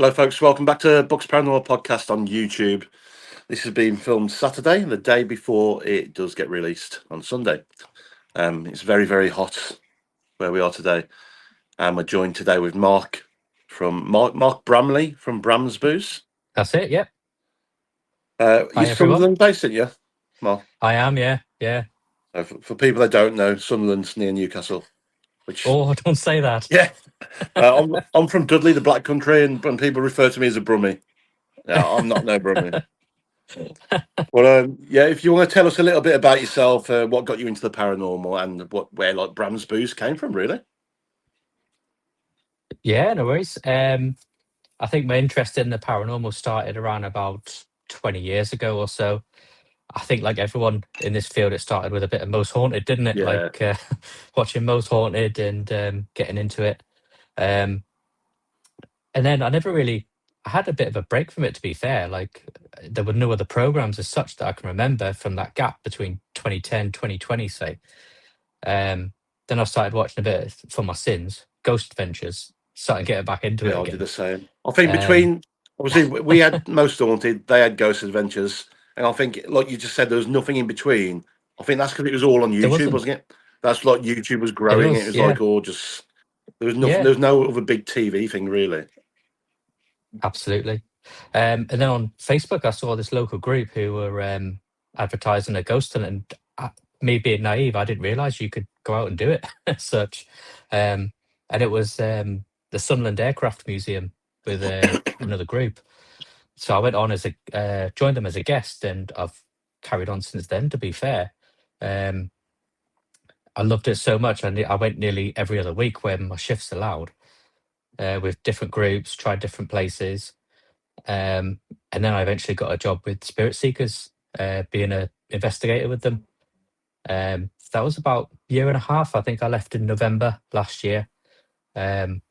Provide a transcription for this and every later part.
Hello, folks. Welcome back to Books Paranormal Podcast on YouTube. This has been filmed Saturday, the day before it does get released on Sunday. It's very, very hot where we are today, and we're joined today with Mark Bramley from Bramz Boos. That's it. Yep. You're Sunderland based, aren't you, Mark? I am. Yeah. For people that don't know, Sunderland's near Newcastle. Don't say that. Yeah. I'm from Dudley, the Black Country, and people refer to me as a Brummie. No, I'm not no Brummie. Well, if you want to tell us a little bit about yourself, what got you into the paranormal, and where Bramz Boos came from, really. Yeah, no worries. I think my interest in the paranormal started around about 20 years ago or so. I think, like everyone in this field, it started with a bit of Most Haunted, didn't it? Yeah. Like watching Most Haunted and getting into it. And then I had a bit of a break from it, to be fair. Like, there were no other programs as such that I can remember from that gap between 2010, 2020, say. Then I started watching a bit for my sins, Ghost Adventures, started getting back into it again. I did the same. I think obviously, we had Most Haunted, they had Ghost Adventures, and I think, like you just said, there was nothing in between. I think that's because it was all on YouTube, wasn't it? That's like YouTube was growing. It was like all just... There was nothing. There was no other big TV thing, really. Absolutely. And then on Facebook, I saw this local group who were advertising a ghost hunt, and me being naive, I didn't realise you could go out and do it as such. And it was the Sunderland Aircraft Museum with another group. So I went on joined them as a guest, and I've carried on since then, to be fair. I loved it so much, and I went nearly every other week when my shifts allowed, with different groups, tried different places. And then I eventually got a job with Spirit Seekers, being an investigator with them. That was about a year and a half. I think I left in November last year. And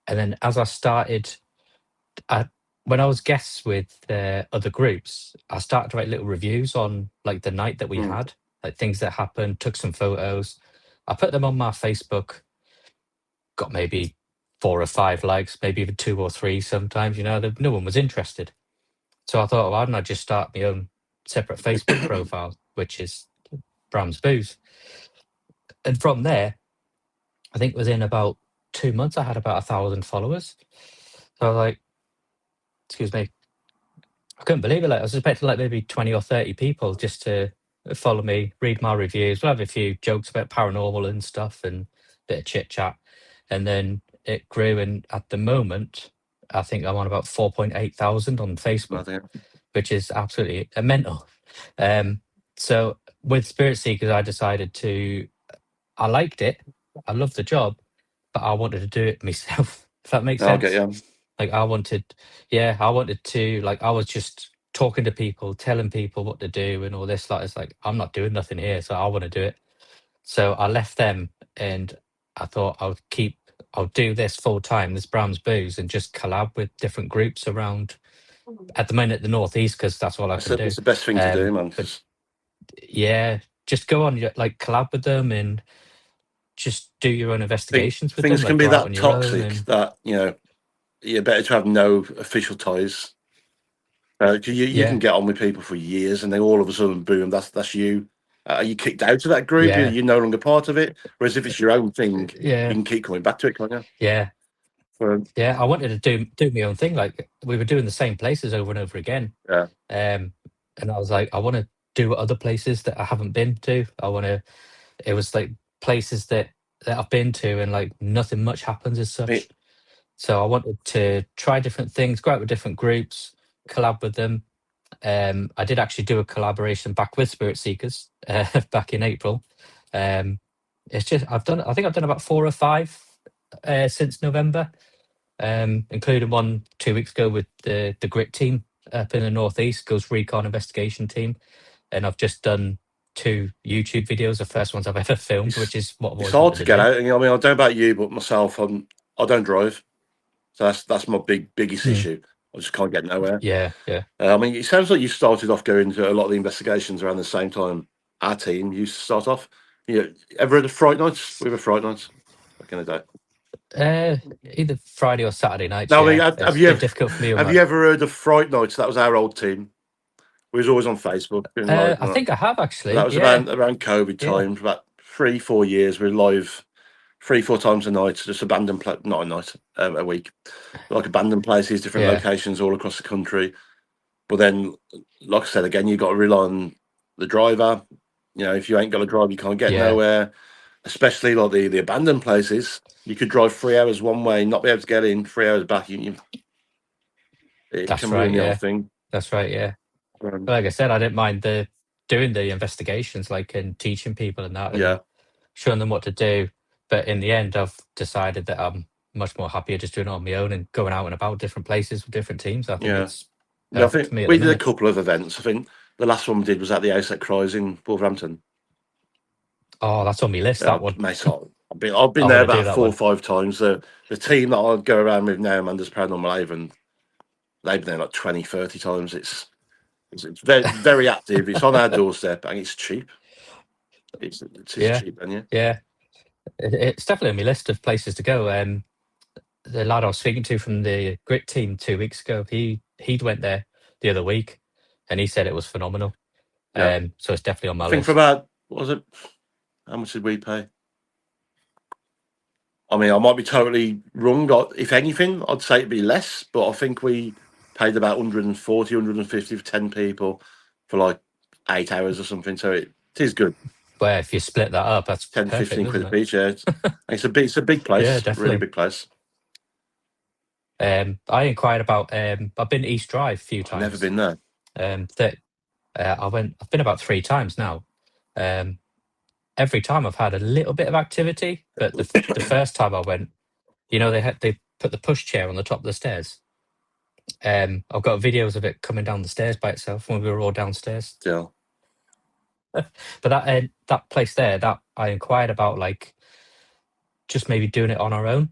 then as I started, when I was guests with other groups, I started to write little reviews on like the night that we had, like things that happened, took some photos. I put them on my Facebook, got maybe 4 or 5 likes, maybe even 2 or 3 sometimes, no one was interested. So I thought, why don't I just start my own separate Facebook profile, which is Bramz Boos. And from there, I think within about 2 months, I had about 1,000 followers. So I was like, excuse me, I couldn't believe it. Like, I was expecting like maybe 20 or 30 people just to follow me, read my reviews. We'll have a few jokes about paranormal and stuff and a bit of chit chat. And then it grew, and at the moment, I think I'm on about 4,800 on Facebook, which is absolutely mental. So with Spirit Seekers, I decided I liked it, I loved the job, but I wanted to do it myself, if that makes sense. Okay, yeah. Like I wanted to, like, I was just talking to people, telling people what to do and all this. Like, it's like, I'm not doing nothing here, so I want to do it. So I left them, and I thought I'll do this full time, this Bramz Boos, and just collab with different groups around, at the moment, the Northeast, because that's all I can do. It's the best thing to do, man. But yeah, just go on, like, collab with them and just do your own investigations with them. Things can be that toxic that, you're better to have no official ties. You can get on with people for years, and then all of a sudden, boom, that's you. Are you kicked out of that group? Yeah. You're no longer part of it. Whereas if it's your own thing, you can keep coming back to it, can't you? Yeah. I wanted to do my own thing. Like, we were doing the same places over and over again. Yeah. And I was like, I want to do other places that I haven't been to. It was like places that I've been to, and like nothing much happens as such. So I wanted to try different things, go out with different groups, collab with them. I did actually do a collaboration back with Spirit Seekers back in April. It's just I think I've done about 4 or 5 since November, including one 2 weeks ago with the Grit team up in the Northeast, Ghost Recon Investigation team, and I've just done 2 YouTube videos, the first ones I've ever filmed, which is what it's hard to get out. I mean, I don't know about you, but myself, I don't drive, so that's my biggest issue. I just can't get nowhere. Yeah. I mean, it sounds like you started off going to a lot of the investigations around the same time our team used to start off. Ever had a Fright Nights? We were Fright Nights back in the day. Either Friday or Saturday nights. Now, I mean, Yeah, have it's a you bit ever difficult for me with have my. you ever heard of Fright Nights? That was our old team. We was always on Facebook doing live. I think I have That actually. was Yeah, around COVID yeah, time. For about 3-4 years, we were live 3-4 times a night, just abandoned not a night, a week, like abandoned places, different yeah, locations all across the country. But then, like I said again, you got to rely on the driver. You know, if you ain't got a driver, you can't get yeah. nowhere. Especially like the abandoned places, you could drive 3 hours one way, not be able to get in. 3 hours back, it That's can ruin right. the whole Yeah, thing. that's right. Yeah. Um, But like I said, I didn't mind the doing the investigations, like and teaching people and that, and yeah, showing them what to do. But in the end, I've decided that I'm much more happier just doing it on my own and going out and about different places with different teams. I think yeah. it's Yeah, I perfect think for me at we the did a minute. couple of events. I think the last one we did was at the House that Cries in Wolverhampton. Oh, that's on my list. Yeah, That one. mate, I've been I there want to do about that four or one. five times. The team that I go around with now, Amanda's Paranormal Haven, they've been there like 20, 30 times. It's very, very active. It's on our doorstep and it's cheap. It is Yeah, cheap, and yeah, yeah. It's definitely on my list of places to go. The lad I was speaking to from the Grit team 2 weeks ago, he'd went there the other week, and he said it was phenomenal. yeah. So it's definitely on I my think for list. about, what was it? How much did we pay? I mean, I might be totally wrong. If anything, I'd say it'd be less, but I think we paid about 140, 150 for 10 people for like 8 hours or something. So it is good. Where if you split that up, that's 10, perfect, 15 quid isn't a it? piece. Yeah, it's a big Yeah, place, really definitely. big place. I inquired about. I've been to East Drive a few I've never times. been there. That I've been about 3 times now. Um, every time I've had a little bit of activity, but the first time I went, they put the push chair on the top of the stairs. I've got videos of it coming down the stairs by itself when we were all downstairs. Still, But that place there, that I inquired about, like just maybe doing it on our own,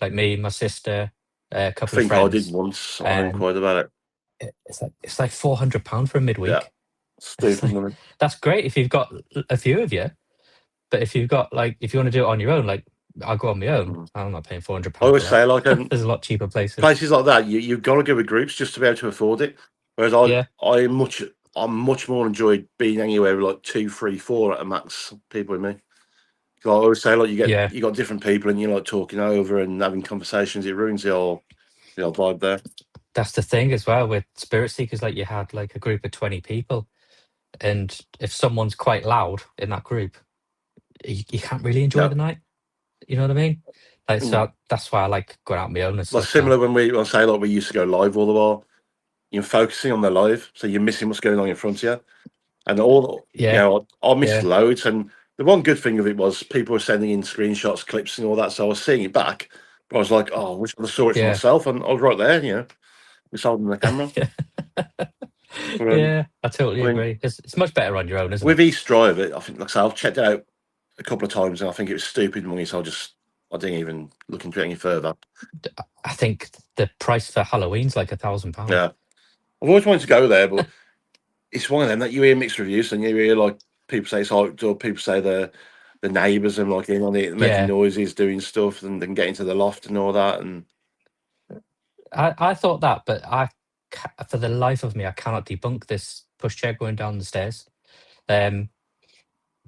like me, my sister, a I couple of think I did friends, once. I and inquired about it. it's like £400 for a Yeah, midweek. It's stupid like money. that's great if you've got a few of you, but if you've got like if you want to do it on your own, like I'll go on my own. Mm. I'm not paying £400 I for always say, like, that. There's a lot cheaper places. places like that, you've got to go with groups just to be able to afford it. Whereas Yeah, I'm much more enjoyed being anywhere with like 2, 3, 4 at a max people with me. 'Cause I always say, like, yeah. you got different people and you're like talking over and having conversations. It ruins the whole vibe there. That's the thing as well with Spirit Seekers. Like you had like a group of 20 people, and if someone's quite loud in that group, you can't really enjoy Yeah, the night. You know what I mean? Like mm. so that's why I like going out on my own and Like stuff similar now. when I say like we used to go live all the while. You're focusing on the live, so you're missing what's going on in front of you. And Yeah, I missed yeah, loads. And the one good thing of it was people were sending in screenshots, clips, and all that. So I was seeing it back, but I was like, oh, I wish I saw it for yeah. myself. And I was right there, we sold them the camera. But Yeah, I totally I mean, agree. It's much better on your own, isn't with it? East Drive, I think, like I said, I've checked it out a couple of times, and I think it was stupid money. So I didn't even look into it any further. I think the price for Halloween's like £1,000. Yeah, I've always wanted to go there, but it's one of them that you hear mixed reviews, and you hear like people say it's outdoor, people say the neighbours are like in on it, making Yeah, noises, doing stuff, and then getting to the loft and all that. And I thought that, but for the life of me, I cannot debunk this pushchair going down the stairs. Um,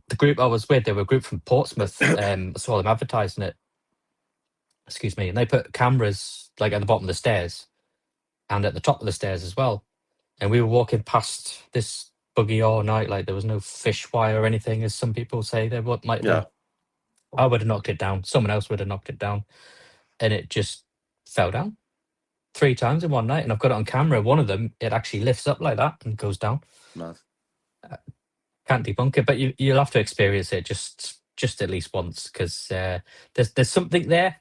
the group I was with, they were a group from Portsmouth. I saw them advertising it. Excuse me, and they put cameras like at the bottom of the stairs and at the top of the stairs as well. And we were walking past this buggy all night, like there was no fish wire or anything, as some people say there might have yeah, been. I would have knocked it down. Someone else would have knocked it down, and it just fell down 3 times in one night. And I've got it on camera. One of them, it actually lifts up like that and goes down. mad. Can't debunk it, but you'll have to experience it just at least once because there's something there,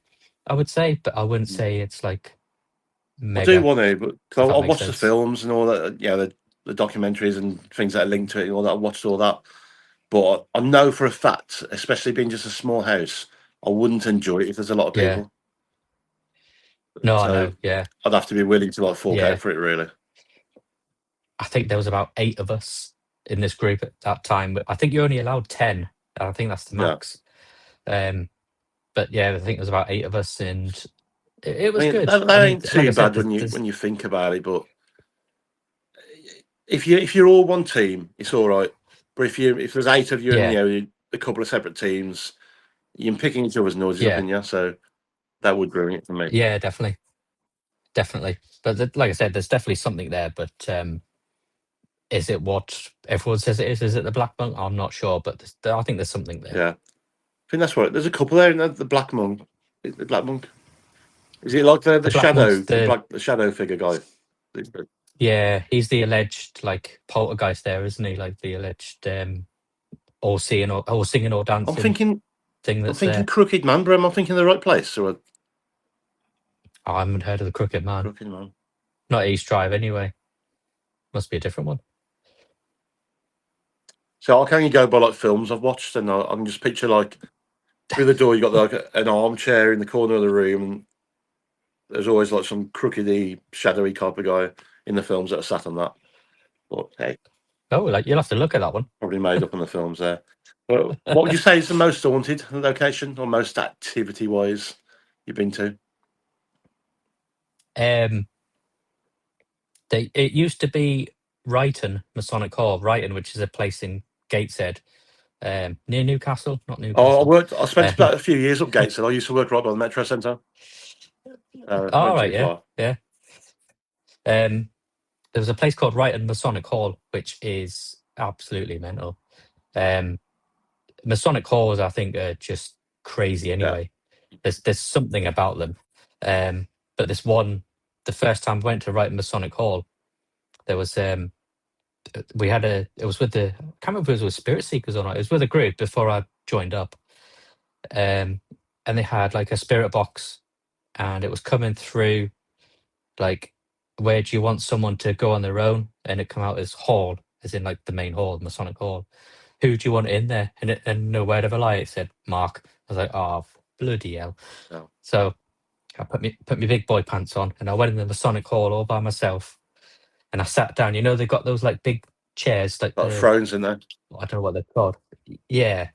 I would say, but I wouldn't Mm. say it's like I do mega, want to, but if 'cause I that makes watched the sense. films and all that, the documentaries and things that are linked to it and all that. I watched all that, but I know for a fact, especially being just a small house, I wouldn't enjoy it if there's a lot of Yeah. people. No, I So know. Yeah. I'd have to be willing to like fork out Yeah. for it, really. I think there was about 8 of us in this group at that time. But I think you're only allowed 10. I think that's the Yeah, max. Um, But yeah, I think there's about 8 of us, and it was I mean, good. that I mean, ain't like I too said, bad when you think about it. But if you're all one team, it's all right. But if there's 8 of you and yeah, a couple of separate teams, you're picking each other's noses up yeah, in you. So that would ruin it for me. yeah, definitely, definitely. But like I said, there's definitely something there. But is it what everyone says it is? Is it the Black Monk? I'm not sure, but I think there's something there. Yeah, I think that's right. There's a couple there. The Black Monk. The Black Monk. Is it like the The Black Monk's the shadow figure guy? yeah, he's the alleged like poltergeist there, isn't he? Like the alleged all seeing, all singing, or I'm dancing thinking. thing I'm that's thinking there. Crooked Man, but am I thinking the right place or Oh, I haven't heard of the Crooked Man. Crooked Man? Not East Drive anyway. Must be a different one. So I can only go by like films I've watched, and I can just picture like through the door you got like an armchair in the corner of the room, and there's always like some crookedy, shadowy type of guy in the films that are sat on that. But hey, Oh, like you'll have to look at that one. probably made up in the films there. But what would you say is the most haunted location or most activity wise you've been to? Um, it used to be Ryton Masonic Hall, Ryton, which is a place in Gateshead, near Newcastle, not Oh, Newcastle. I spent Um, about a few years up Gateshead. I used to work right by the Metro Centre. all Went right, too yeah, far. yeah. Um, there was a place called Ryton Masonic Hall, which is absolutely mental. Um, Masonic halls, I think, are just crazy Yeah. anyway. There's something about them. But this one, the first time I went to Ryton Masonic Hall, there was we had it was with the, I can't remember if it was with Spirit Seekers or not. It was with a group before I joined up. And they had like a spirit box, and it was coming through like, where do you want someone to go on their own? And it come out as hall, as in like the main hall, Masonic Hall. Who do you want in there? And no word of a lie, it said Mark. I was like, oh bloody hell. No. So I put my big boy pants on, and I went in the Masonic Hall all by myself, and I sat down. You know, they've got those like big chairs, like Like the, thrones in there. I don't know what they're called. Yeah.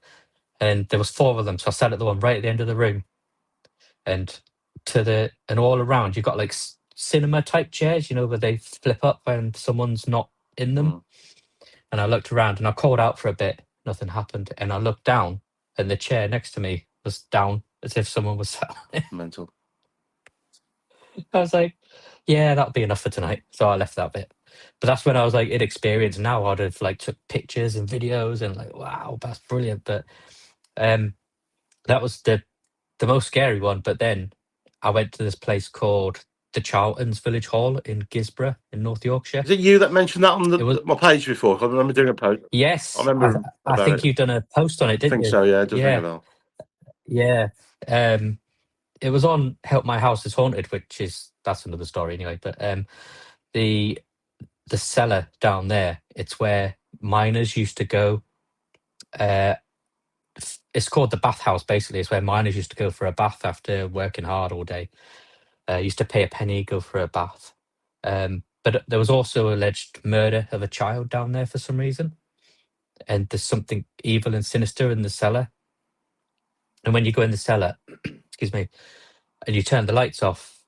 And there was 4 of them. So I sat at the one right at the end of the room. And and all around you've got like cinema type chairs, you know, where they flip up when someone's not in them. Mm, And I looked around and I called out for a bit, nothing happened. And I looked down, and the chair next to me was down as if someone was sat on it. mental. I was like, yeah, that'll be enough for tonight. So I left that bit. But that's when I was like inexperienced. Now I'd have like took pictures and videos and like, wow, that's brilliant. But that was the most scary one. But then I went to this place called the Charlton's Village Hall in Gisborough in North Yorkshire. Is it you that mentioned that on It was, my page before? I remember doing a post. I yes, remember I about think it. you've done a post on it, I didn't think you? so. Yeah, it does ring a Yeah, bell. yeah. It was on Help My House is Haunted, which is, that's another story anyway. But the cellar down there, it's where miners used to go. Uh, it's called the bathhouse. Basically, it's where miners used to go for a bath after working hard all day. Used to pay a penny, go for a bath. But there was also alleged murder of a child down there for some reason, and there's something evil and sinister in the cellar. And when you go in the cellar, excuse me, and you turn the lights off,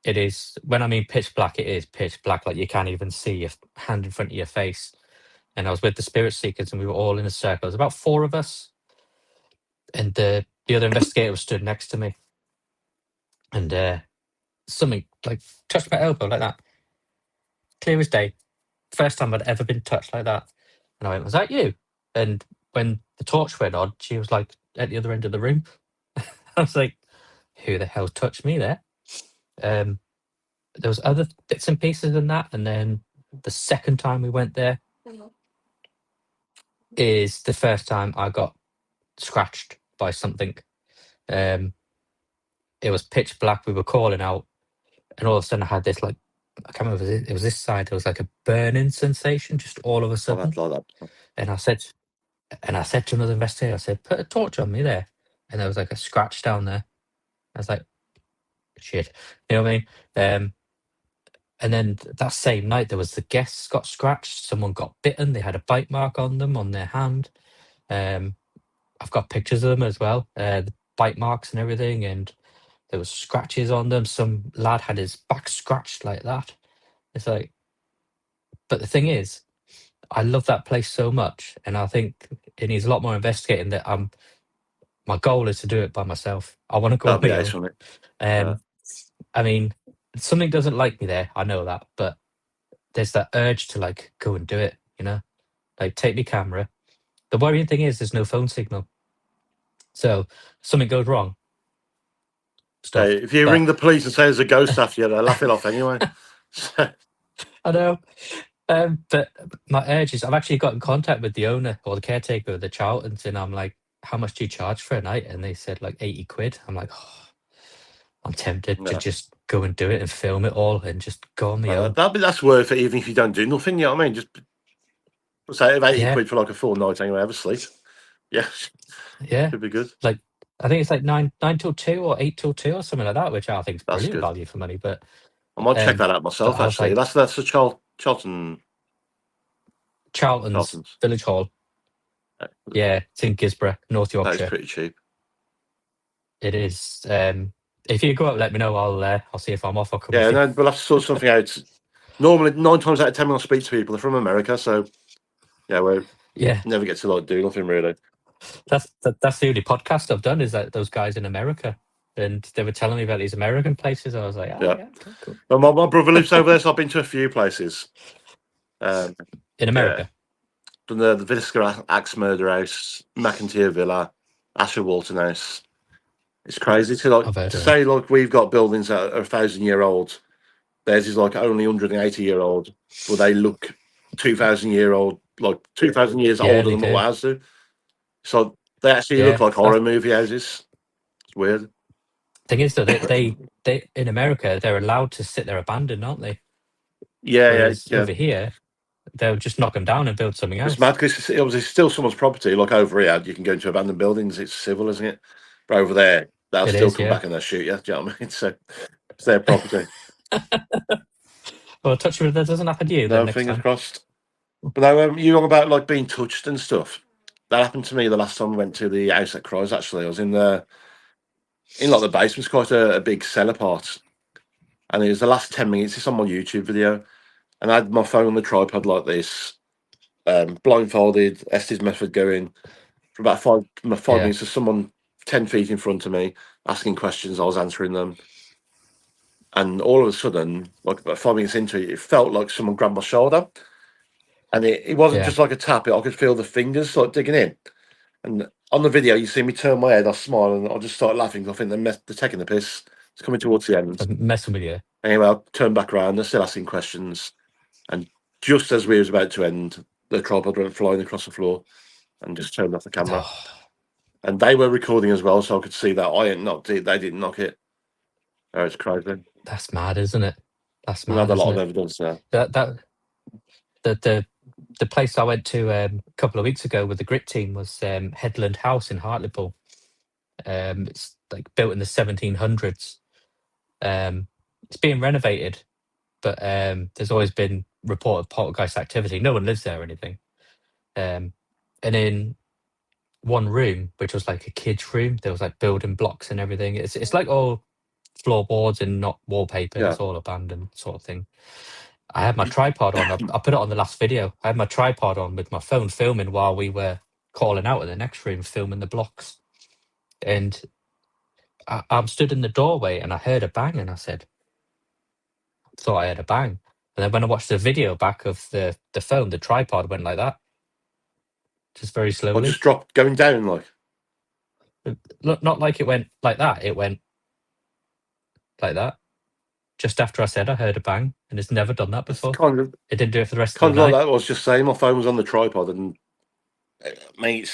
it is, when I mean pitch black, it is pitch black, like you can't even see your hand in front of your face. And I was with the spirit seekers, and we were all in a circle. There's about 4 of us, and the other investigator was stood next to me, and something like touched my elbow like that, clear as day. First time I'd ever been touched like that. And I went, was that you? And when the torch went on, she was like at the other end of the room. I was like, who the hell touched me there? There was other bits and pieces than that. And then the second time we went there is the first time I got scratched by something. It was pitch black. We were calling out, and all of a sudden I had this like, I can't remember, it was this side. It was like a burning sensation just all of a I've sudden. had like that. And I said to another investigator, I said, put a torch on me there. And there was like a scratch down there. I was like, shit. You know what I mean? And then that same night, there was the guests got scratched. Someone got bitten. They had a bite mark on them on their hand. I've got pictures of them as well. bite marks and everything, and there was scratches on them. Some lad had his back scratched like that. It's like, but the thing is, I love that place so much, and I think it needs a lot more investigating. That my goal is to do it by myself. I want to go on That'd be my ace own. on it. Um, I mean, something doesn't like me there. I know that, but there's that urge to like go and do it. You know, like take my camera. The worrying thing is there's no phone signal, so something goes wrong, Hey, stuffed. if you ring But the police and say there's a ghost after you, they'll laugh it off anyway. I know. But my urge is I've actually got in contact with the owner or the caretaker of the Charltons, and I'm like, how much do you charge for a night? And they said like 80 quid. I'm like, oh, I'm tempted to No. just go and do it and film it all and just go on my own. That's worth it, even if you don't do nothing. You know what I mean? Just say 80 Yeah, quid for like a full night anyway. Have a sleep. Yeah, yeah. should be good. Like I think it's like nine till two or 8 till 2 or something like that, which I think is That's brilliant good. value for money. But I might check um, that out but myself. I was Actually, like, that's the Charlton. Charlton's Charlton's. Village Hall. Yeah, it's in Gisborough, North That is Yorkshire. pretty cheap. It is. If you go up, let me know. I'll see if I'm off. I'll come Yeah, with you. no, we'll have to sort something out. Normally, 9 times out of 10 when I speak to people, they're from America, so yeah, we Yeah, never get to like do nothing really. that's the only podcast I've done is that those guys in America, and they were telling me about these American places. I was like, oh Yeah, yeah, okay, cool. but my brother lives over there, so I've been to a few places. In Yeah, America. done the Villisca Axe Murder House, McIntyre Villa, Asher Walton House. It's crazy to I've heard to of them. say like we've got buildings that are 1,000-year-old. Theirs is like only 180-year-old, but they look 2,000-year-old, like 2,000 years Yeah, older they than what do. ours do. So they actually look Yeah, like that horror movie houses. It's weird. thing is though, they in America they're allowed to sit there abandoned, aren't they? Yeah, yeah, Whereas yeah. over here they'll just knock them down and build something It's mad else. because it's obviously still someone's property. Like over here, you can go into abandoned buildings. It's civil, isn't it? But over there, they'll It still is, come yeah. back and they'll shoot you. Do you know what I mean? So it's their property. Well, touch wood, that doesn't happen to you then No, next fingers time. crossed. But no, you on about like being touched and stuff. That happened to me the last time I went to the house that cries. Actually, I was in like the basement. It's quite a big cellar part, and it was the last 10 minutes. It's on my YouTube video, and I had my phone on the tripod like this, blindfolded. Estes method going for about 5 minutes. Yeah, There's someone 10 feet in front of me asking questions. I was answering them, and all of a sudden, like about 5 minutes into it, it felt like someone grabbed my shoulder, and it wasn't yeah. just like a tap. I could feel the fingers like digging in. And on the video, you see me turn my head, I smile, and I just start laughing. I think they're taking the piss. It's coming towards the end. I'm messing with you. Anyway, I turned back around. They're still asking questions. And just as we was about to end, the tripod went flying across the floor and just turned off the camera. Oh, And they were recording as well, so I could see that I hadn't knocked it. They didn't knock it. Oh, it's crazy. that's mad, isn't it? That's We had mad, a lot isn't of it? evidence there. That the the place I went to a couple of weeks ago with the grit team was Headland House in Hartlepool. It's like built in the 1700s. It's being renovated, but there's always been reported poltergeist activity. No one lives there or anything. And in one room, which was like a kid's room, there was like building blocks and everything. It's like all floorboards and not wallpaper. Yeah. It's all abandoned sort of thing. I had my tripod on. I put it on the last video. I had my tripod on with my phone filming while we were calling out in the next room, filming the blocks. And I'm stood in the doorway and I heard a bang and I said, thought I heard a bang. And then when I watched the video back of the phone, the tripod went like that, just very I just slowly. dropped going down like. Look, not like it went like that. It went like that. Just after I said I heard a bang, and it's never done that It's before. kind of It didn't do it for the rest of kind the of like night. that. I was just saying, my phone was on the tripod, and I mean,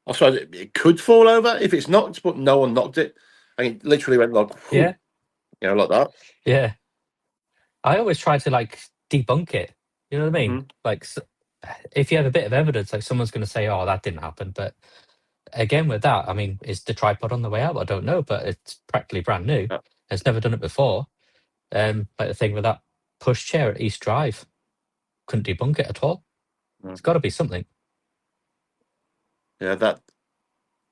I suppose it could fall over if it's knocked, but no one knocked it. And it literally went like, whew, Yeah, like that. yeah. I always try to like debunk it. You know what I mean? Mm-hmm. Like, if you have a bit of evidence, like someone's going to say, "Oh, that didn't happen." But again, with that, I mean, is the tripod on the way out? I don't know, but it's practically brand new. Yeah. It's never done it before. Like the thing with that push chair at East Drive, couldn't debunk it at all. Yeah. It's got to be something. Yeah, that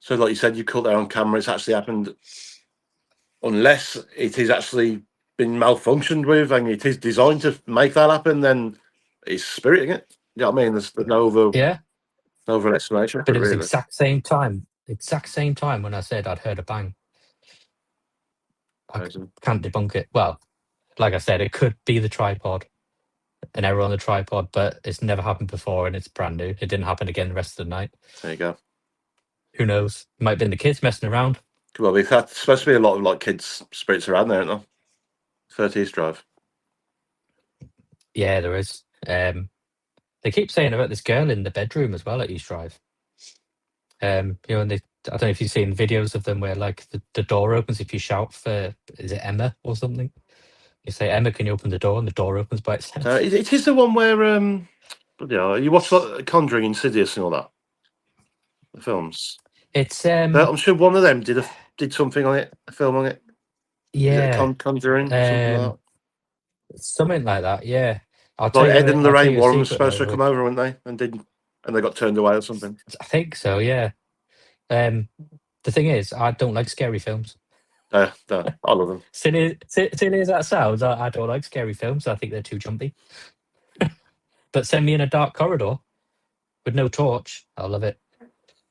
So, like you said, you caught that on camera. It's actually happened, unless it is actually been malfunctioned with, and it is designed to make that happen. Then it's spiriting it. You know what I mean? There's Yeah, no over explanation for but it, it was really. exact same time when I said I'd heard a bang. Can't debunk it. Well, like I said, it could be the tripod, an error on the tripod, but it's never happened before and it's brand new. It didn't happen again the rest of the night. There you go. Who knows? Might have been the kids messing around. Well, we've had supposed to be a lot of like kids' spirits around there, aren't there? 30 East Drive. Yeah, there is. They keep saying about this girl in the bedroom as well at East Drive. And I don't know if you've seen videos of them where like the door opens if you shout for, is it Emma or something? You say, Emma, can you open the door? And the door opens by itself. It is the one where you watch like Conjuring, Insidious, and all that. The films. It's I'm sure one of them did something on it, a film on it. yeah, Is it Conjuring, something like that. Yeah, like Ed and I'll tell Lorraine you a Warren was secret, supposed though. to come over, weren't they? And they got turned away or something. I think so. Yeah. The thing is, I don't like scary films. I love them. Silly as that sounds, I don't like scary films. I think they're too jumpy. But send me in a dark corridor with no torch, I'll love it.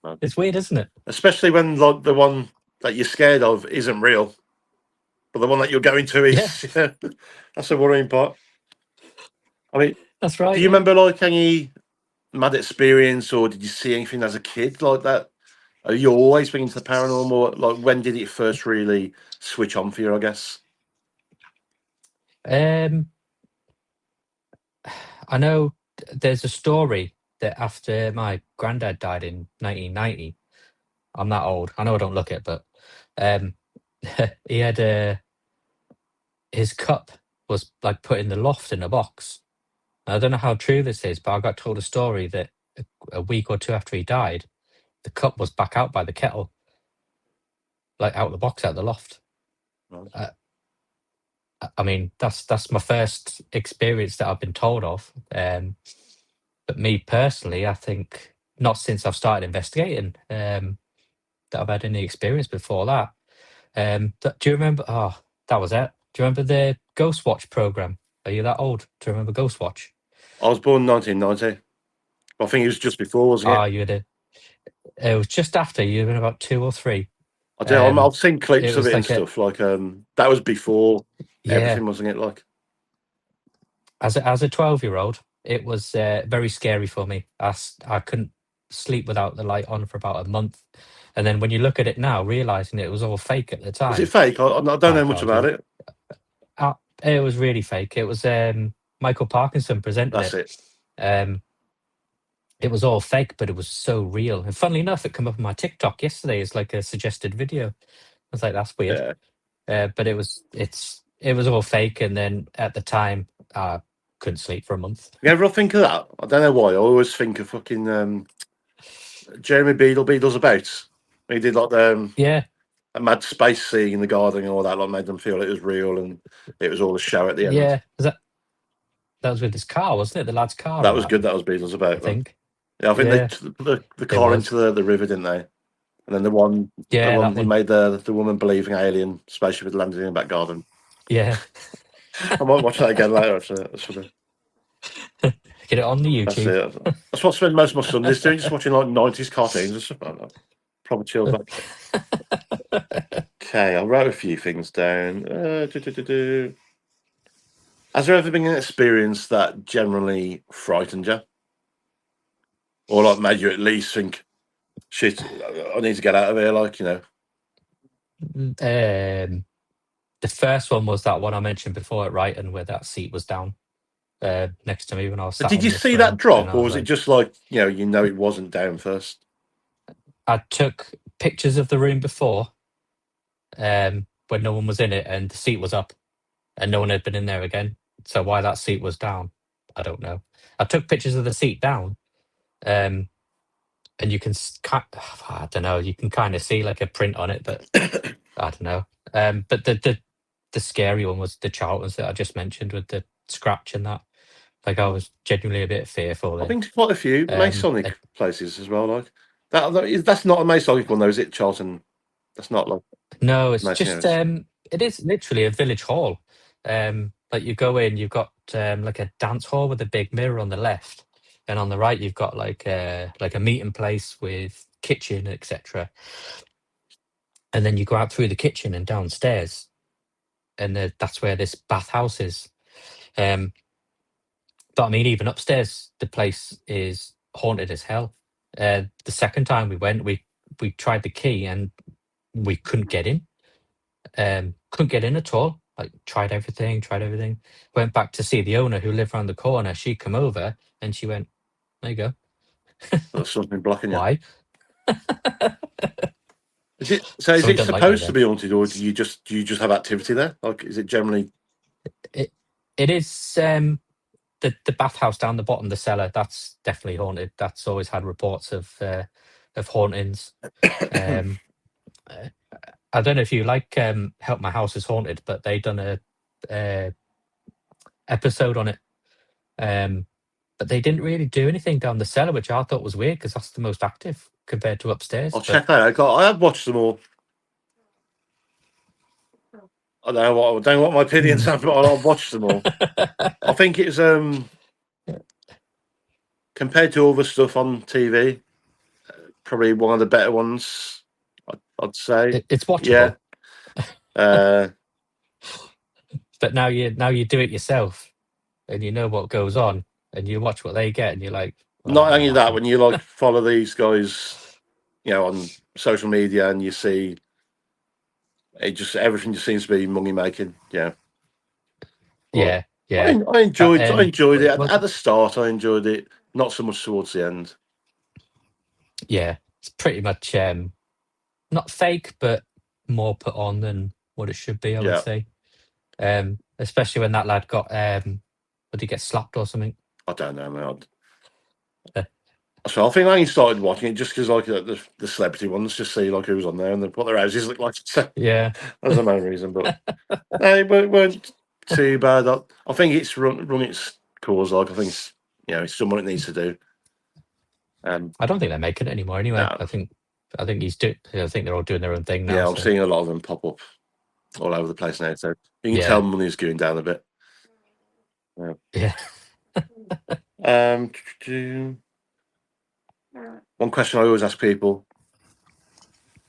No. It's weird, isn't it? Especially when like the one that you're scared of isn't real, but the one that you're going to is. Yeah. That's the worrying part. I mean, that's right. Do you remember like any mad experience, or did you see anything as a kid like that? Are you always been into the paranormal? Like, when did it first really switch on for you, I guess? I know there's a story that after my granddad died in 1990, I'm that old. I know I don't look it, but he had his cup was like put in the loft in a box. I don't know how true this is, but I got told a story that a week or two after he died, the cup was back out by the kettle, like out the box, out the loft. Right. I mean, that's my first experience that I've been told of. But me personally, I think not since I've started investigating that I've had any experience before that. Do you remember? Oh, that was it. Do you remember the Ghost Watch program? Are you that old to remember Ghost Watch? I was born in 1990. I think it was just before, wasn't it? Ah, it was just after. You've been about 2 or 3. I do. I've seen clips of it and stuff. Like that was before everything, wasn't it? Like as a 12-year-old, it was very scary for me. I couldn't sleep without the light on for about a month. And then when you look at it now, realizing it was all fake at the time. Was it fake? I don't know much about it. It was really fake. It was Michael Parkinson presented That's it. It was all fake, but it was so real. And funnily enough, it came up on my TikTok yesterday as like a suggested video. I was like, that's weird. Yeah. But it was all fake. And then at the time, I couldn't sleep for a month. You ever think of that? I don't know why. I always think of fucking Jeremy Beadle's About. He did like a mad space scene in the garden and all that. Like made them feel it was real and it was all a show at the end. Yeah, that was with his car, wasn't it? The lad's car. That was good. That was Beadle's About. I think. Yeah, I think they put the car into the river, didn't they? And then the one that made the woman believing alien spaceship had landed in the back garden. Yeah. I might watch that again later. Actually. Get it on the YouTube. That's what I spend most of my Sundays doing, just watching like 90s cartoons and stuff like that. Probably chilled back. Okay, I wrote a few things down. Has there ever been an experience that generally frightened you? Or like made you at least think, shit, I need to get out of here, like, you know? The first one was that one I mentioned before at Brighton, where that seat was down next to me when I was. But did you see that drop, or was it just like it wasn't down first? I took pictures of the room before, when no one was in it, and the seat was up, and no one had been in there again. So why that seat was down, I don't know. I took pictures of the seat down, and you can, I don't know, you can kind of see like a print on it, but I don't know. But the scary one was the Charltons that I just mentioned with the scratch and that. Like I was genuinely a bit fearful. I've been to quite a few Masonic places as well. Like That's not a Masonic one, though, is it, Charlton? That's not like No, it's just Masonic. it is literally a village hall. Like you go in, you've got like a dance hall with a big mirror on the left, and on the right you've got like a meeting place with kitchen, etc. And then you go out through the kitchen and downstairs, and that's where this bathhouse is. Um, but I mean, even upstairs, the place is haunted as hell. The second time we went, we tried the key and we couldn't get in. Couldn't get in at all. Like tried everything. Went back to see the owner who lived around the corner. She come over and she went, "There you go." There's something blocking you. Why? Is So we it don't like you supposed to then. be haunted, or do you just have activity there? Like, is it generally? It it is the bathhouse down the bottom, the cellar. That's definitely haunted. That's always had reports of hauntings. Um, uh, I don't know if you like Help My House is Haunted, but they done a episode on it. But they didn't really do anything down the cellar, which I thought was weird because that's the most active compared to upstairs. I'll But check that out. I have watched them all. I don't know what my opinions are, but I've watched them all. I think it's compared to other stuff on TV, probably one of the better ones. I'd say. it's Yeah. watchable. Uh, But now you do it yourself, and you know what goes on, and you watch what they get, and you're like, well, that Not won't only that, happen. when you like follow these guys, on social media, and you see everything just seems to be money making. Yeah. But Yeah, yeah. I That enjoyed it what at the start. I enjoyed it, not so much towards the end. yeah, it's pretty much not fake, but more put on than what it should be, I would Yeah, say. Especially when that lad got did he get slapped or something? I don't know, man. Uh, So I think I only started watching it just because like the celebrity ones, just see like who was on there and what their houses look like. So yeah, that's the main reason. But no, it weren't too bad. I think it's run its course. Like I think it's someone it needs to do. I don't think they're making it anymore. Anyway, No, I think he's doing. I think they're all doing their own thing now. yeah, I'm So seeing a lot of them pop up all over the place now. So you can tell yeah, money's going down a bit. Yeah. yeah. Um, one question I always ask people,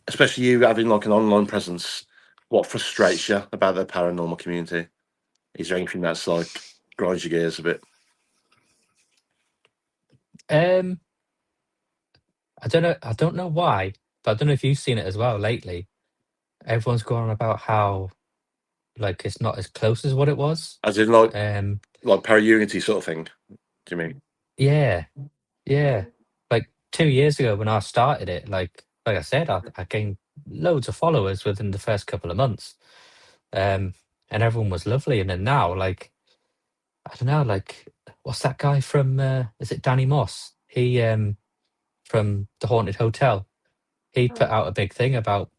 especially you having like an online presence, what frustrates you about the paranormal community? Is there anything that's like grinds your gears a bit? Um, I don't know. I don't know why, but I don't know if you've seen it as well lately. Everyone's going on about how like it's not as close as what it was. As in like Um, para unity sort of thing? Do you mean? yeah, yeah. Like 2 years ago when I started it, like I said, I gained loads of followers within the first couple of months. And everyone was lovely. And then now, like, I don't know, like, what's that guy from? Is it Danny Moss? He from the Haunted Hotel. He put out a big thing about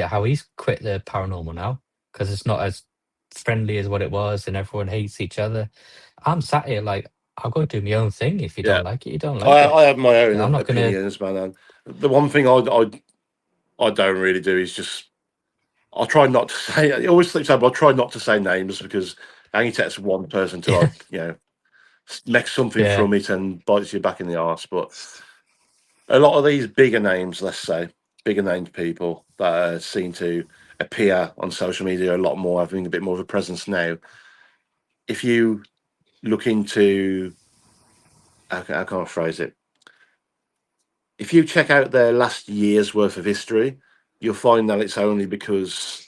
how he's quit the paranormal now because it's not as friendly as what it was, and everyone hates each other. I'm sat here like I'll go do my own thing. If you Yeah, don't like it, you don't like it. I have my own I'm not gonna. opinions, man. And the one thing I don't really do is just I try not to say. It always slips out, but I try not to say names because it only takes one person to Yeah, make something yeah, from it and bites you back in the arse. But a lot of these bigger names, let's say, bigger named people that seem to appear on social media a lot more, having a bit more of a presence now. If you look into, how can I phrase it? If you check out their last year's worth of history, you'll find that it's only because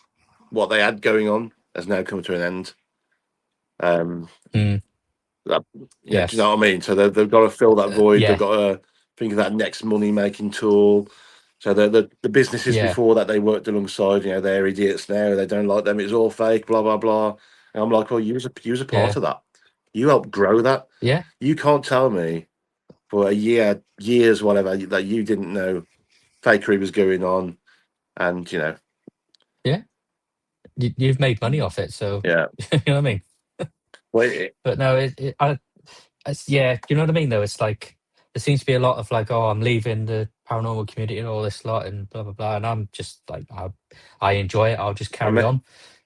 what they had going on has now come to an end. Um, mm, That, yeah, do you yes, know what I mean? So they've got to fill that void. They've yeah, got to think of that next money making tool. So the businesses yeah, before that they worked alongside, they're idiots now. They don't like them. It's all fake. Blah blah blah. And I'm like, well, you was a part yeah, of that. You helped grow that. yeah. You can't tell me for a year, years, whatever, that you didn't know fakery was going on. And Yeah. You've made money off it, so yeah. you know what I mean. Well, But no, it's, yeah, you know what I mean. Though it's like there seems to be a lot of like, oh, I'm leaving the paranormal community and all this lot and blah blah blah. And I'm just like, I enjoy it. I'll just I carry mean, on.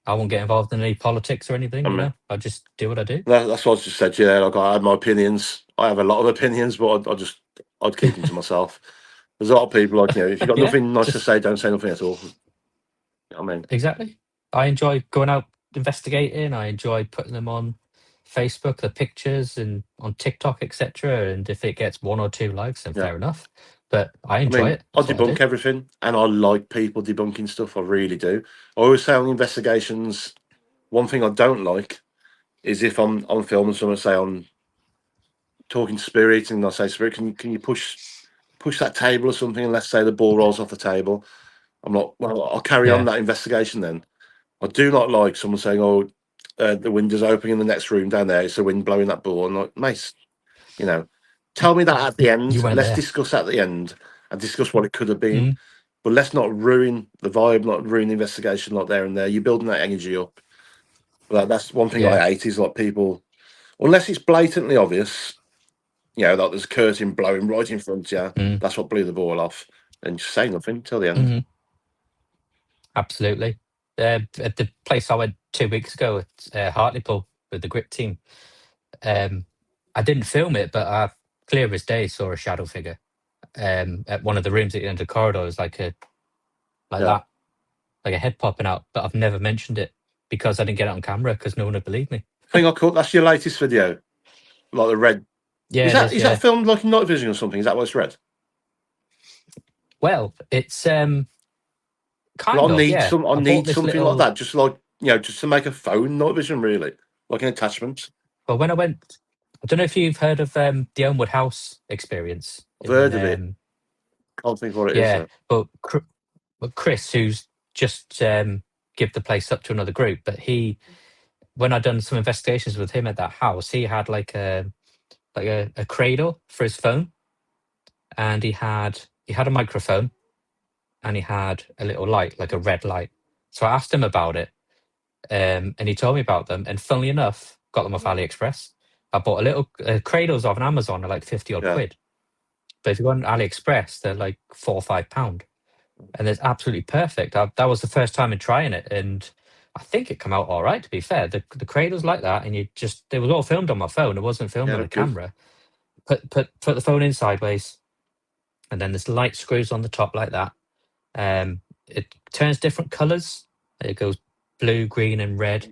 I won't get involved in any politics or anything. I You mean know, I'll just do what I do. that's what I just said. Yeah, like I have my opinions. I have a lot of opinions, but I'd keep them to myself. There's a lot of people like if you've got Yeah, nothing nice to just say, don't say nothing at all. I mean, exactly. I enjoy going out investigating. I enjoy putting them on Facebook, the pictures, and on TikTok, etc. And if it gets 1 or 2 likes, then yeah. fair enough. But I I enjoy mean, it. I That's what I do. debunk everything, and I like people debunking stuff. I really do. I always say on investigations, one thing I don't like is if I'm filming someone, say I'm talking spirit, and I say spirit, can you push that table or something, and let's say the ball rolls off the table. I'm like, well, I'll carry on Yeah. that investigation then. I do not like someone saying, "Oh, the window's opening in the next room down there. It's the wind blowing that ball." I'm like, mate, tell me that at the You end. went Let's there. discuss at the end and discuss what it could have been. Mm, But let's not ruin the vibe, not ruin the investigation like there and there. You're building that energy up. But that's one thing yeah. I hate is like people, unless it's blatantly obvious, like there's a curtain blowing right in front of you. Mm, That's what blew the ball off. And just say nothing till the end. hmm Absolutely. At the place I went 2 weeks ago at Hartlepool with the grip team, I didn't film it, but I clear as day saw a shadow figure at one of the rooms at the end of the corridor. It was like Yeah. that, like a head popping out. But I've never mentioned it because I didn't get it on camera because no one would believe me. Thing I caught, that's your latest video. Like the red. Yeah, Is it that is. is that Yeah. filmed like in night vision or something? Is that what it's red? Well, it's Well, kind of, yeah. I I bought need this something like little. that, just like just to make a phone night vision, really, like an attachment. Well, when I went, I don't know if you've heard of the Elmwood House experience I've in heard of it. Can't think what it is yeah, though. but Chris, who's just give the place up to another group, but when I done some investigations with him at that house, he had like a cradle for his phone, and he had a microphone, and he had a little light, like a red light. So I asked him about it, and he told me about them. And funnily enough, got them off AliExpress. I bought a little cradles off an Amazon at like 50 odd Yeah, quid. But if you go on AliExpress, they're like £4 or £5. And it's absolutely perfect. That was the first time in trying it, and I think it came out all right. To be fair, the cradles like that, and it was all filmed on my phone. It wasn't filmed yeah, on a look good. camera. Put the phone in sideways, and then this light screws on the top like that. It turns different colours. It goes blue, green, and red.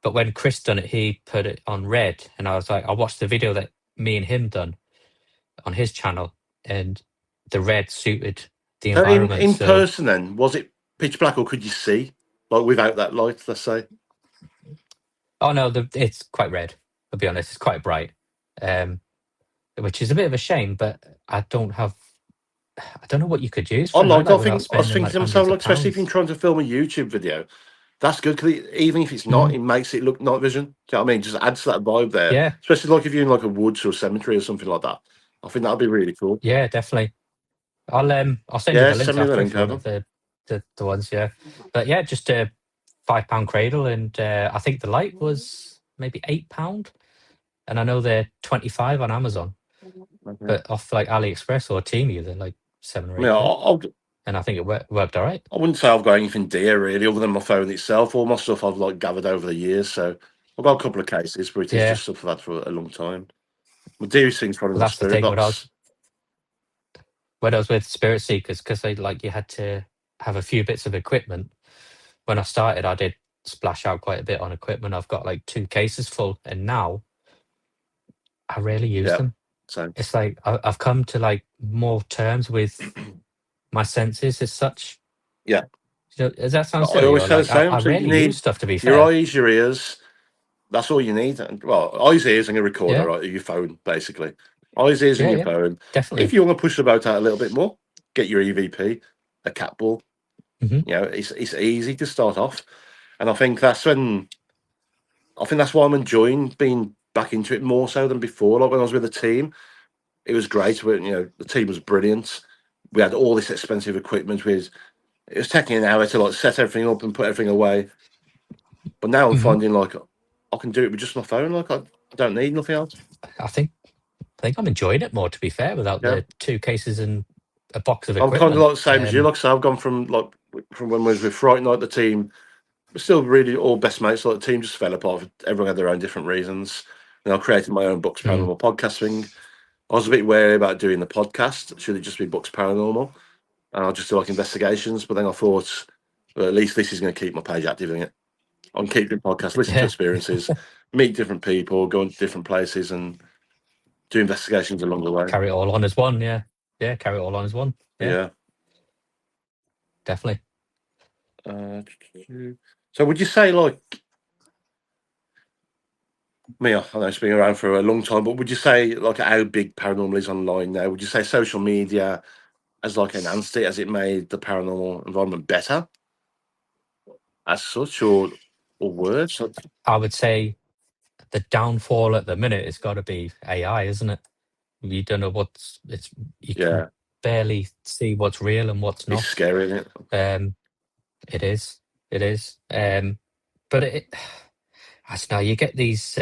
But when Chris done it, he put it on red, and I was like, I watched the video that me and him done on his channel, and the red suited the So environment. in So, person, then was it pitch black or could you see like without that light? Let's say. oh no, it's quite red. I'll be honest, it's quite bright, um, which is a bit of a shame. But I don't know what you could use I for a night liked. I like without think I was spending thinking like to myself, hundreds of like, especially if you're pounds. trying to film a YouTube video, that's good because even if it's not, Mm, it makes it look night vision. Do you know what I mean? Just adds to that vibe there. yeah, Especially like if you're in like a woods or a cemetery or something like that. I think that'd be really cool. yeah, definitely. I'll send you Yeah, the send links me the after if link you want over. it, the ones, yeah. But yeah, just a £5 cradle, and I think the light was maybe £8, and I know they're 25 on Amazon, Okay. but off like AliExpress or Temu, they're like 7 or 8 quid, I and I think it worked all right. I wouldn't say I've got anything dear really, other than my phone itself. All my stuff I've like gathered over the years. So I've got a couple of cases, but it is Yeah, just stuff I've had for a long time. My dearest thing's probably well, my that's the spirit thing box. when I was with Spirit Seekers, because they like you had to have a few bits of equipment. When I started, I did splash out quite a bit on equipment. I've got like 2 cases full, and now I rarely use Yeah. them. So It's like I've come to like more terms with my senses as such. yeah, Does that sound I silly? always Or say the like I, same. I So you rarely use need stuff, to be your fair. eyes, your ears. That's all you need. And, well, eyes, ears, and a recorder, Yeah, right? Your phone, basically. Eyes, ears, and yeah, your yeah, phone. If definitely. you want to push the boat out a little bit more, get your EVP, a cat ball. Hmm It's easy to start off, and I think that's why I'm enjoying being back into it more so than before. Like when I was with the team, it was great. The team was brilliant. We had all this expensive equipment. It was taking an hour to like set everything up and put everything away. But now I'm hmm finding like I can do it with just my phone. Like I don't need nothing else. I think I'm enjoying it more, to be fair, without Yeah, the 2 cases and a box of I'm kind of equipment. like the same as you. Like, so I've gone from when we was with Fright Night, the team we're still really all best mates. Like the team just fell apart. Everyone had their own different reasons. And I created my own Books Paranormal podcast thing. I was a bit wary about doing the podcast. Should it just be Books Paranormal? And I'll just do like investigations. But then I thought, well, at least this is going to keep my page active in it. I'm keeping podcasts, listen to Yeah. experiences, meet different people, go into different places, and do investigations along the way. Carry it all on as one. Yeah. Yeah. Carry it all on as one. Yeah. Definitely. So would you say, like, me, I know it's been around for a long time, but would you say, like, how big paranormal is online now? Would you say social media has, like, enhanced it? Has it made the paranormal environment better as such, or worse? I would say the downfall at the minute has got to be AI, isn't it? You don't know you can Yeah, barely see what's real and what's it's not. scary, isn't it? It is. It is. But I don't know, you get these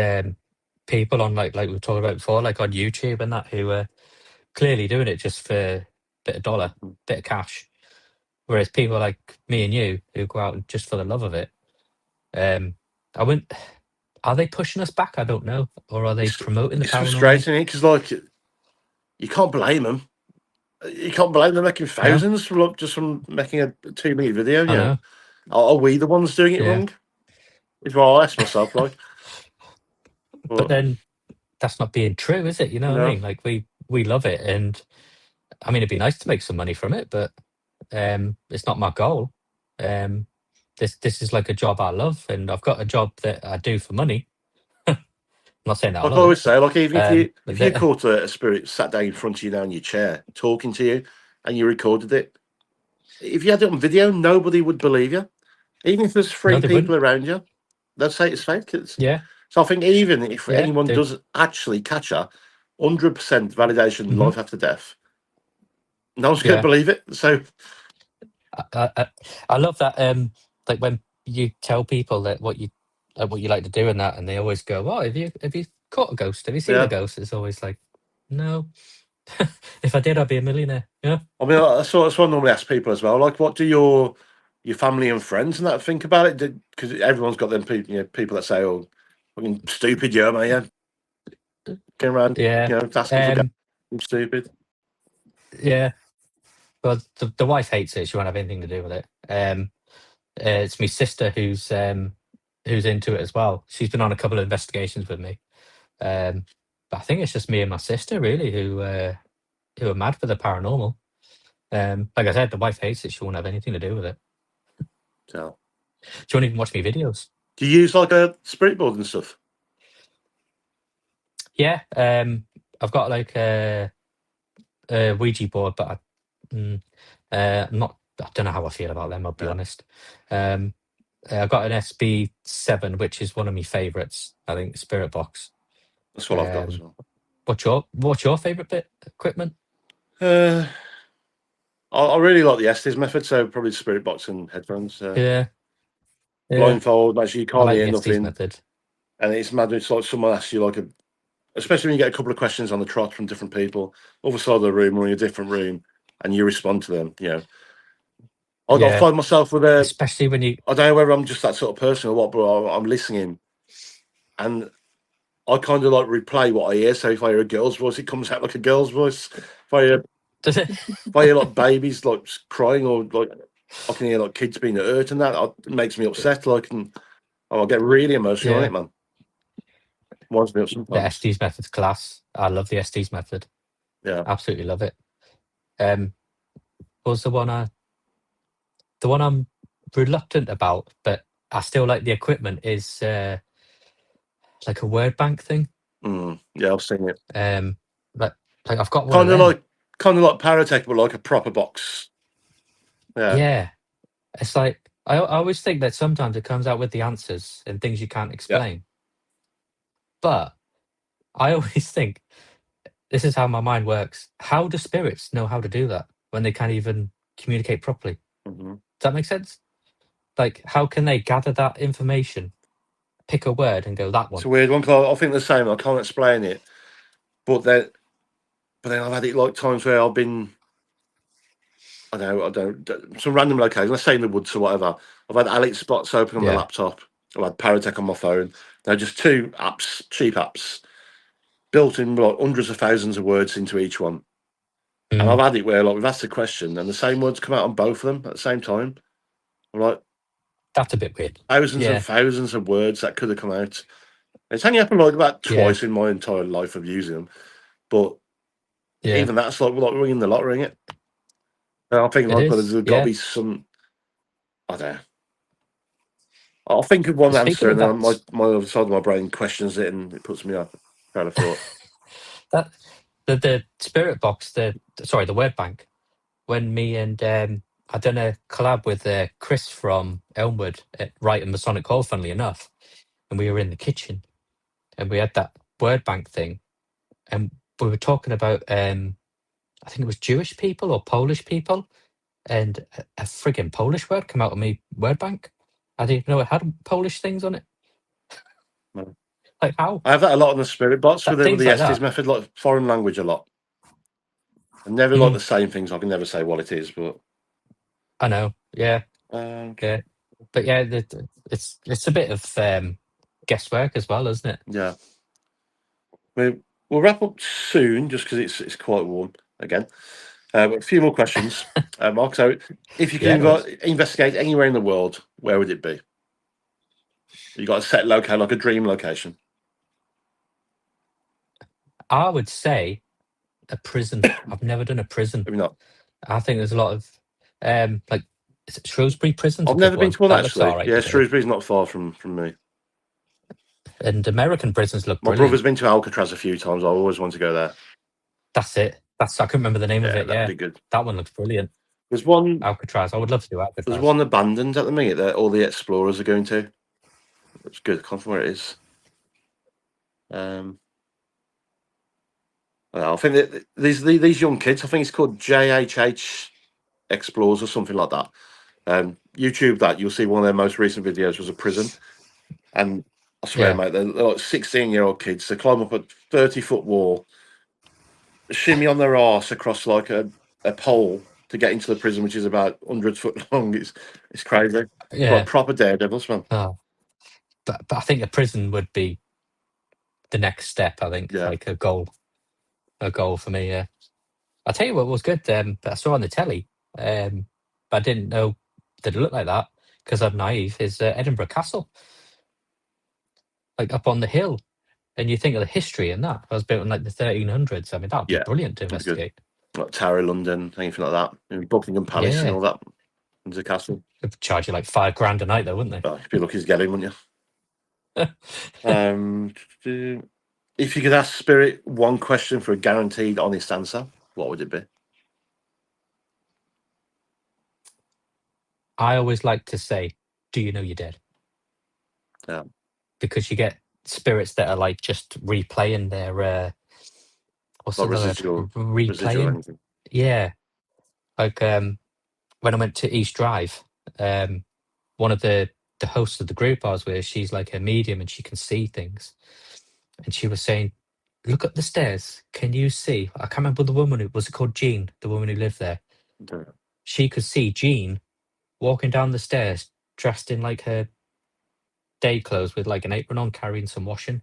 people on like we were talking about before, like on YouTube and that, who are clearly doing it just for a bit of dollar, bit of cash. Whereas people like me and you who go out just for the love of it, I wouldn't. Are they pushing us back? I don't know. Or are they promoting the It's paranormal? frustrating, because, like, you can't blame them. You can't blame them making No, thousands just from making a 2 minute video. I know. Are we the ones doing it Yeah. wrong? Is what I ask myself. Like, But then that's not being true, is it? You know what I mean? Like we love it, and I mean it'd be nice to make some money from it, but it's not my goal. This is like a job I love, and I've got a job that I do for money. I'm not saying that I like I love it. always say, like, even if you But caught a spirit sat down in front of you now in your chair talking to you, and you recorded it, if you had it on video, nobody would believe you. Even if there's no, three they people wouldn't. around you, they'd say it's fake. Yeah, So I think even if yeah. anyone does actually catch a 100% validation Hmm. life after death, no one's going to Yeah. believe it. So I love that. Like when you tell people that what you like to do and that, and they always go, "Oh, have you caught a ghost? Have you seen a yeah, ghost?" It's always like, "No. If I did, I'd be a millionaire." Yeah. I mean, that's what I normally ask people as well. Like, what do your family and friends and that think about it? Because everyone's got them people, people that say, "Oh, fucking stupid, yeah, man, yeah, going around, Yeah. asking for stupid." Yeah. Well, the wife hates it. She won't have anything to do with it. It's my sister who's into it as well. She's been on a couple of investigations with me. But I think it's just me and my sister really who are mad for the paranormal. Like I said, the wife hates it. She won't have anything to do with it. So, She won't even watch me videos. do you use like a spirit board and stuff? Yeah. I've got like a Ouija board, but I'm not. I don't know how I feel about them. I'll be honest. I've got an SB7, which is one of my favourites. I think Spirit Box. That's what I've got as well. What's your favourite bit equipment? I really like the Estes method, so probably spirit box and headphones. Yeah. Blindfold, make sure you I can't like hear the Estes nothing. method. And it's mad. It's like someone asks you, like, especially when you get a couple of questions on the trot from different people, other side of the room or in a different room, and you respond to them. I find myself with especially when you. I don't know whether I'm just that sort of person or what, but I'm listening, and I kind of like replay what I hear. So if I hear a girl's voice, it comes out like a girl's voice. If I hear, Does it? if I hear like babies like crying, or like I can hear like kids being hurt, and that it makes me upset. Like, and I'll get really emotional on Yeah. it, man. Winds me up The sometimes. Estes method's class. I love the Estes method. Yeah. Absolutely love it. What was the one I'm reluctant about, but I still like the equipment, is like a word bank thing. Yeah, I've seen it. Like I've got one of them. Kind of like Paratech, but like a proper box. Yeah. Yeah. It's like I always think that sometimes it comes out with the answers and things you can't explain. But I always think, this is how my mind works. How do spirits know how to do that when they can't even communicate properly? Mm-hmm. Does that make sense? Like, how can they gather that information, pick a word, and go that one? It's a weird one, because I think the same. I can't explain it, but then I've had it like times where I've been I don't. Some random location. Let's say in the woods or whatever. I've had Alex spots open on my Yeah. laptop. I've had Paratech on my phone. They're just two apps, cheap apps, built in like hundreds of thousands of words into each one. And I've Mm, had it where like we've asked a question and the same words come out on both of them at the same time. I'm like that's a bit weird. thousands and Yeah. thousands of words that could have come out. It's only happened like about Yeah. twice in my entire life of using them. But Yeah. even that's like ringing the lottery, isn't it? And I think It like well, is. there's got to Yeah. be some. I don't know. I'll think of one answer Speaking of and then that, my other side of my brain questions it and it puts me off. Kind of thought. that the spirit box, the word bank. When me and I done a collab with Chris from Elmwood at Wright and Masonic Hall, funnily enough, and we were in the kitchen and we had that word bank thing, and we were talking about I think it was Jewish people or Polish people, and a friggin' Polish word come out of me word bank. I didn't know it had Polish things on it. No. Like how? I have that a lot on the spirit box with That with things the like Estes that. method, like foreign language a lot. I never like the Mm, same things. I can never say what it is, but I know. Yeah. um, Yeah. But yeah, it's a bit of guesswork as well, isn't it? yeah. We'll wrap up soon, just because it's quite warm again. But a few more questions, Mark. So, if you could Yeah, no worries. investigate anywhere in the world, where would it be? You got a set locale, like a dream location. I would say a prison. I've never done a prison. Maybe not. I think there's a lot of like is it Shrewsbury Prison's a I've good never been one. to one That looks all actually. right Yeah, to do. Shrewsbury's not far from me. And American prisons look My brother's brilliant. been to Alcatraz a few times. I always want to go there. That's it. That's I couldn't remember the name of Yeah, it. that'd Yeah, be good. that one looks brilliant. There's one. Alcatraz. I would love to do There's Alcatraz. one abandoned at the minute that all the explorers are going to. It's good. I can't remember where it is. Um, well, I think that these young kids. I think it's called JHH Explorers or something like that. YouTube that you'll see one of their most recent videos was a prison, and I swear, Yeah, mate, they're like 16-year-old kids. They climb up a 30-foot wall, shimmy on their arse across like a pole to get into the prison, which is about 100 foot long. It's crazy. Like yeah. proper daredevils, man. Oh, but I think a prison would be the next step. I think Yeah. like a goal for me. Yeah. I'll tell you what was good. That I saw on the telly. But I didn't know that it looked like that because I'm naive. Is Edinburgh Castle like up on the hill? And you think of the history in that. I was built in like the 1300s. I mean, that would be Yeah, brilliant to that'd be good. investigate. Like Tower of London, anything like that. Buckingham Palace and Yeah. all that. And the castle. They'd charge you like $5 a night though, wouldn't Well, you'd be lucky to get in, wouldn't they? you? If you could ask Spirit one question for a guaranteed honest answer, what would it be? I always like to say, "Do you know you're dead?" Yeah. Because you get spirits that are like just replaying their what's Not the word? residual Replaying. anything. Yeah. Like when I went to East Drive, one of the hosts of the group I was with, she's like a medium and she can see things. And she was saying, "Look up the stairs. Can you see?" I can't remember the woman who was it called Jean, the woman who lived there. She could see Jean walking down the stairs dressed in like her day clothes with like an apron on, carrying some washing.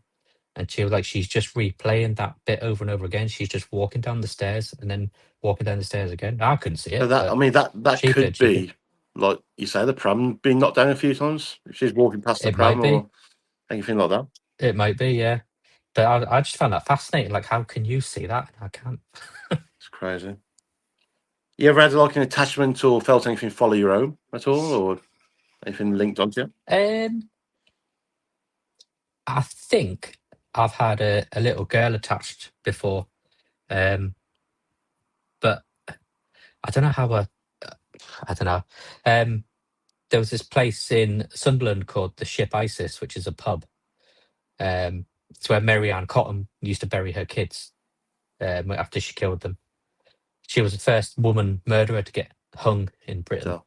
And she was like, she's just replaying that bit over and over again. She's just walking down the stairs and then walking down the stairs again. I couldn't see So it, that I but mean that she could could. She could. be like you say the pram being knocked down a few times. If she's walking past the It might pram be. or anything like that. It might be. Yeah. But I just found that fascinating. Like, how can you see that? I can't. It's crazy. You ever had like an attachment or felt anything follow your own at all, or anything linked onto you? I think I've had a little girl attached before, um, but I don't know how I don't know. There was this place in Sunderland called the Ship Isis, which is a pub. It's where Mary Ann Cotton used to bury her kids after she killed them. She was the first woman murderer to get hung in Britain. So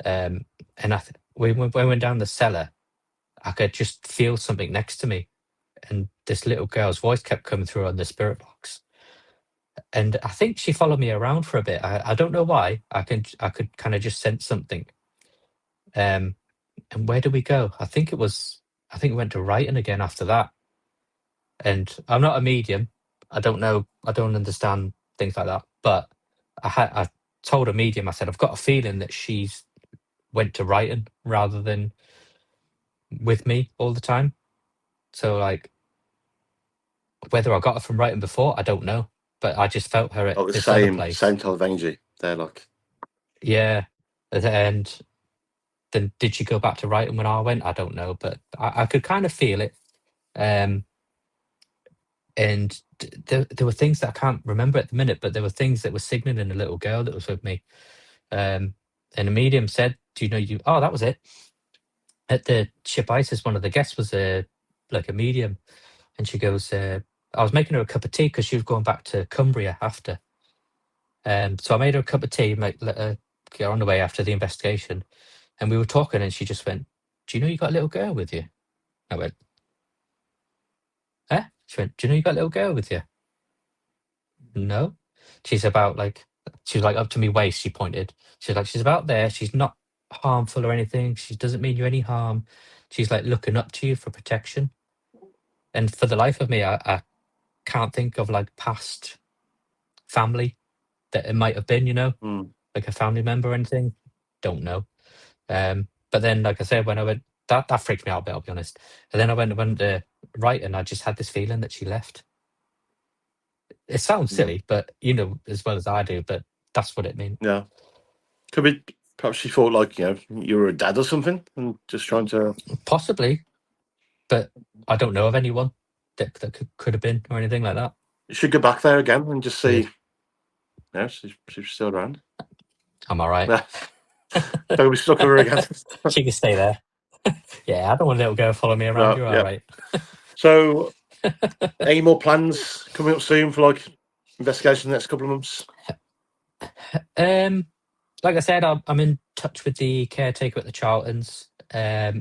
Um, and when we went down the cellar, I could just feel something next to me, and this little girl's voice kept coming through on the spirit box. And I think she followed me around for a bit. I don't know why. I could kind of just sense something. And where did we go? I think we went to Brighton again after that. And I'm not a medium. I don't know. I don't understand things like that. But I told a medium. I said I've got a feeling that she's went to Brighton rather than with me all the time. So like, whether I got her from Brighton before, I don't know. But I just felt her at Like the this other same place. type of energy. They're like, Yeah. And then did she go back to Brighton when I went? I don't know, but I could kind of feel it. And there were things that I can't remember at the minute, but there were things that were signaling a little girl that was with me. And a medium said, "Do you know you?" Oh, that was it. At the ship ISIS, one of the guests was like a medium, and she goes, "I was making her a cup of tea because she was going back to Cumbria after." So I made her a cup of tea, let her get on the way after the investigation, and we were talking, and she just went, "Do you know you got a little girl with you?" I went, "Eh?" She went, "Do you know you got a little girl with you?" No. She's about like, she was like up to me waist, she pointed. She's like, she's about there. She's not harmful or anything. She doesn't mean you any harm. She's like looking up to you for protection. And for the life of me, I can't think of like past family that it might have been, like a family member or anything. Don't know. But then, like I said, when I went, that freaked me out a bit, I'll be honest. And then I went to right, and I just had this feeling that she left. It sounds silly, but you know as well as I do, but that's what it means. yeah. Could be, perhaps she thought like, you were a dad or something and just trying to. Possibly, but I don't know of anyone that could have been or anything like that. You should go back there again and just see. Yeah, she's still around. I'm all right. Don't be stuck with her again. She can stay there. Yeah, I don't want a little girl follow me around. You're all right. So, any more plans coming up soon for like investigation the next couple of months? Like I said, I'm in touch with the caretaker at the Charltons.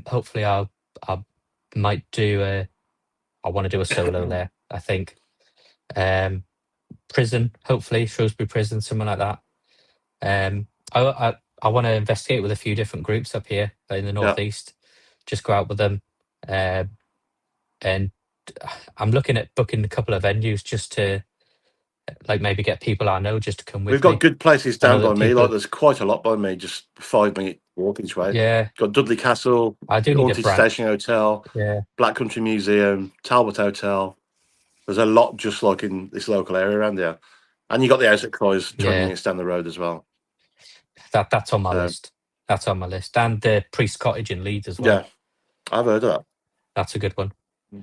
Hopefully, I might do I want to do a solo there. I think. Prison, hopefully Shrewsbury Prison, something like that. I want to investigate with a few different groups up here in the northeast. Just go out with them, and I'm looking at booking a couple of venues just to like maybe get people I know just to come with me. We've got good places down by me. Like there's quite a lot by me, just 5-minute walk each way. Yeah, got Dudley Castle, I do need Haunted Station Hotel, Black Country Museum, Talbot Hotel. There's a lot just like in this local area around here. And you got the House at Croy's 20 minutes down the road as well. That's on my list. That's on my list. And the Priest Cottage in Leeds as well. Yeah, I've heard of that. That's a good one.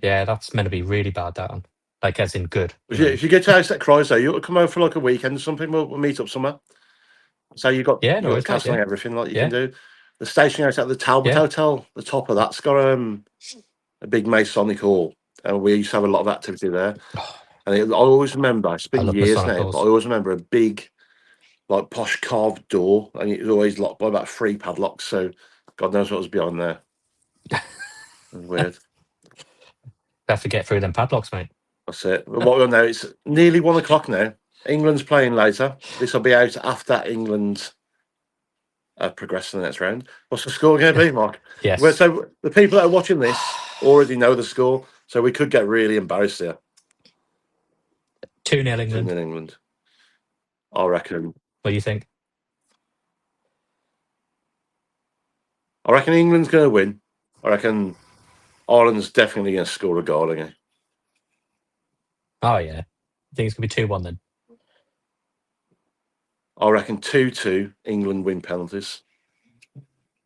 Yeah, that's meant to be really bad, that one. Like, as in good. If you get to House at Croy's, though, you'll come over for like a weekend or something. We'll meet up somewhere. So you've got, you got castle and everything like you can do. The station house at the Talbot Hotel, the top of that's got a big Masonic hall. And we used to have a lot of activity there. And I always remember, it's been years now, but I always remember a big, like, posh carved door. And it was always locked by about 3 padlocks. So God knows what was behind there. Weird. Have to get through them padlocks, mate. That's it. What we know, it's nearly 1 o'clock now. England's playing later. This will be out after England progress to the next round. What's the score going to be, Mark? Yes. Well, so the people that are watching this already know the score, so we could get really embarrassed here. 2-0 England. 2-0 England. I reckon. What do you think? I reckon England's going to win. I reckon Ireland's definitely going to score a goal again. Oh, yeah. I think it's going to be 2-1 then. I reckon 2-2, England win penalties.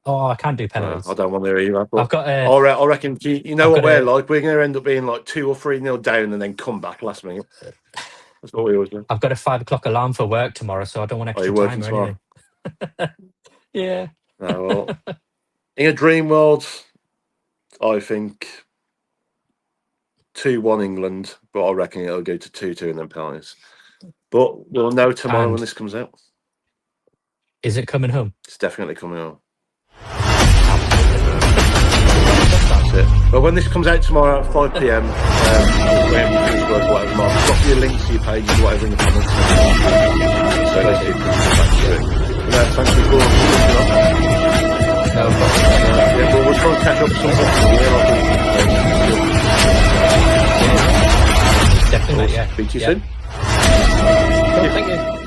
Oh, I can't do penalties. I don't want to hear you. I've got. I reckon. You know what we're like? We're going to end up being like 2 or 3-0 down and then come back last minute. That's what we always do. I've got a 5 o'clock alarm for work tomorrow, so I don't want extra time or anything. Yeah. No, well, in a dream world, I think 2-1 England, but I reckon it'll go to 2-2 and then penalties. But we'll know tomorrow when this comes out. Is it coming home? It's definitely coming home. That's it. Well, when this comes out tomorrow at 5 p.m, whatever, Mark, drop your links to your pages, whatever, in the comments. So let's get back to it. Thank you for looking up. No problem. Yeah, but we'll try and catch up some point. Definitely, yeah. Speak to you Yeah. soon. Cool, thank you.